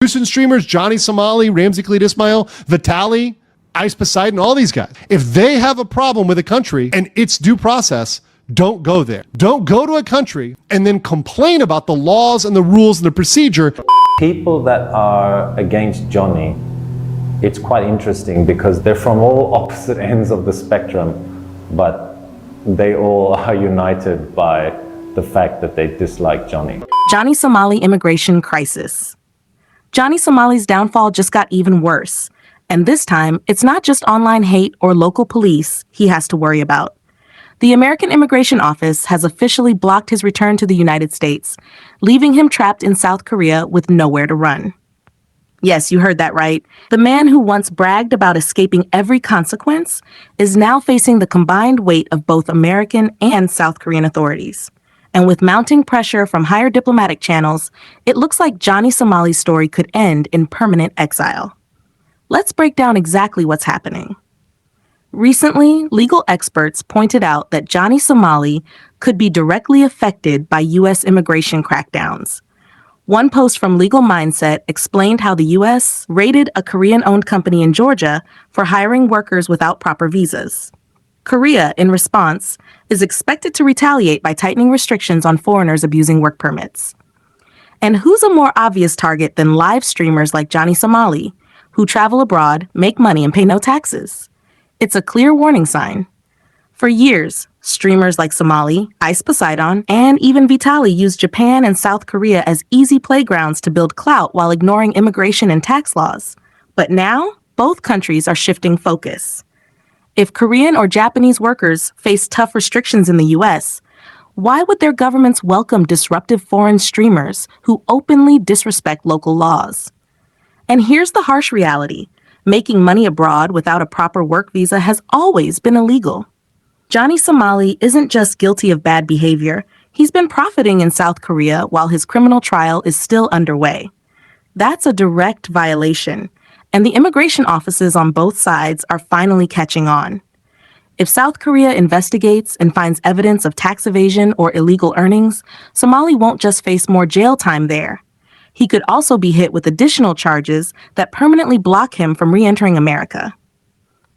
Houston streamers, Johnny Somali, Ramsey Khalid Ismail, Vitali, Ice Poseidon, all these guys. If they have a problem with a country and its due process, don't go there. Don't go to a country and then complain about the laws and the rules and the procedure. People that are against Johnny, it's quite interesting because they're from all opposite ends of the spectrum, but they all are united by the fact that they dislike Johnny. Johnny Somali immigration crisis. Johnny Somali's downfall just got even worse. And this time, it's not just online hate or local police he has to worry about. The American Immigration Office has officially blocked his return to the United States, leaving him trapped in South Korea with nowhere to run. Yes, you heard that right. The man who once bragged about escaping every consequence is now facing the combined weight of both American and South Korean authorities. And with mounting pressure from higher diplomatic channels, it looks like Johnny Somali's story could end in permanent exile. Let's break down exactly what's happening. Recently, legal experts pointed out that Johnny Somali could be directly affected by U.S. immigration crackdowns. One post from Legal Mindset explained how the U.S. raided a Korean-owned company in Georgia for hiring workers without proper visas. Korea, in response, is expected to retaliate by tightening restrictions on foreigners abusing work permits. And who's a more obvious target than live streamers like Johnny Somali, who travel abroad, make money, and pay no taxes? It's a clear warning sign. For years, streamers like Somali, Ice Poseidon, and even Vitali used Japan and South Korea as easy playgrounds to build clout while ignoring immigration and tax laws. But now, both countries are shifting focus. If Korean or Japanese workers face tough restrictions in the U.S., why would their governments welcome disruptive foreign streamers who openly disrespect local laws? And here's the harsh reality. Making money abroad without a proper work visa has always been illegal. Johnny Somali isn't just guilty of bad behavior, he's been profiting in South Korea while his criminal trial is still underway. That's a direct violation, and the immigration offices on both sides are finally catching on. If South Korea investigates and finds evidence of tax evasion or illegal earnings, Somali won't just face more jail time there. He could also be hit with additional charges that permanently block him from re-entering America.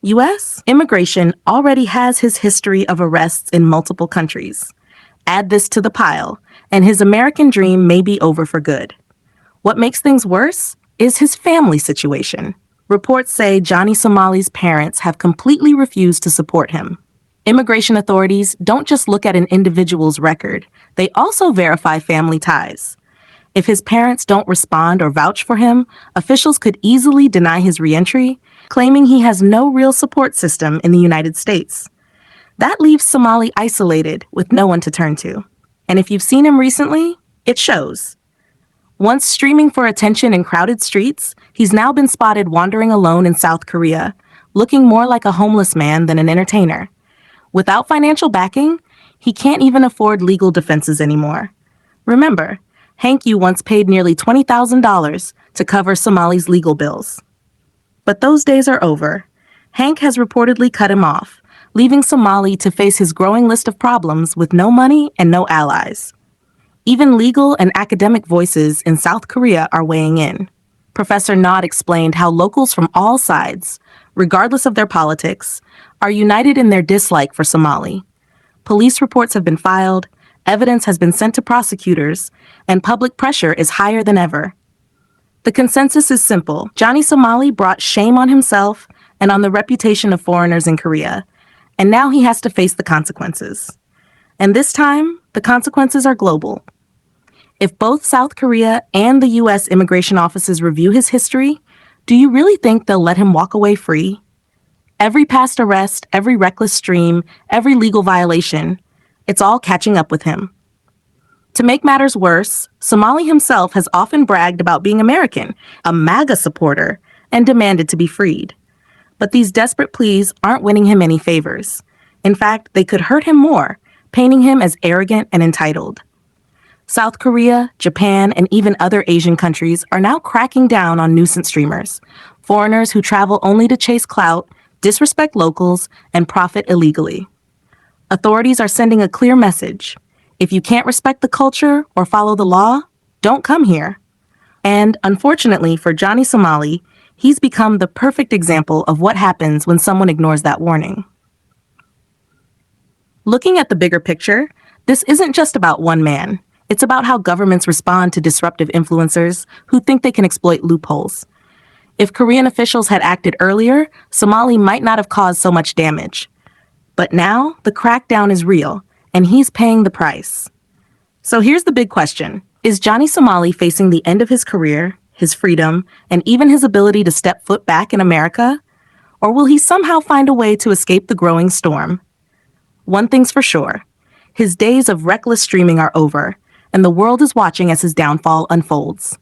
U.S. immigration already has his history of arrests in multiple countries. Add this to the pile, and his American dream may be over for good. What makes things worse is his family situation. Reports say Johnny Somali's parents have completely refused to support him. Immigration authorities don't just look at an individual's record, they also verify family ties. If his parents don't respond or vouch for him, officials could easily deny his reentry, claiming he has no real support system in the United States. That leaves Somali isolated with no one to turn to. And if you've seen him recently, it shows. Once streaming for attention in crowded streets, he's now been spotted wandering alone in South Korea, looking more like a homeless man than an entertainer. Without financial backing, he can't even afford legal defenses anymore. Remember, Hank Yu once paid nearly $20,000 to cover Somali's legal bills. But those days are over. Hank has reportedly cut him off, leaving Somali to face his growing list of problems with no money and no allies. Even legal and academic voices in South Korea are weighing in. Professor Nod explained how locals from all sides, regardless of their politics, are united in their dislike for Somali. Police reports have been filed, evidence has been sent to prosecutors, and public pressure is higher than ever. The consensus is simple. Johnny Somali brought shame on himself and on the reputation of foreigners in Korea, and now he has to face the consequences. And this time, the consequences are global. If both South Korea and the U.S. immigration offices review his history, do you really think they'll let him walk away free? Every past arrest, every reckless stream, every legal violation, it's all catching up with him. To make matters worse, Somali himself has often bragged about being American, a MAGA supporter, and demanded to be freed. But these desperate pleas aren't winning him any favors. In fact, they could hurt him more, painting him as arrogant and entitled. South Korea, Japan, and even other Asian countries are now cracking down on nuisance streamers, foreigners who travel only to chase clout, disrespect locals, and profit illegally. Authorities are sending a clear message. If you can't respect the culture or follow the law, don't come here. And unfortunately for Johnny Somali, he's become the perfect example of what happens when someone ignores that warning. Looking at the bigger picture, this isn't just about one man. It's about how governments respond to disruptive influencers who think they can exploit loopholes. If Korean officials had acted earlier, Somali might not have caused so much damage. But now, the crackdown is real, and he's paying the price. So here's the big question. Is Johnny Somali facing the end of his career, his freedom, and even his ability to step foot back in America? Or will he somehow find a way to escape the growing storm? One thing's for sure. His days of reckless streaming are over, and the world is watching as his downfall unfolds.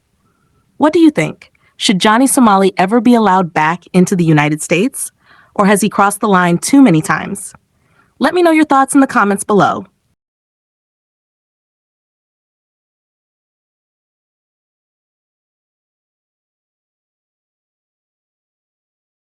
What do you think? Should Johnny Somali ever be allowed back into the United States? Or has he crossed the line too many times? Let me know your thoughts in the comments below.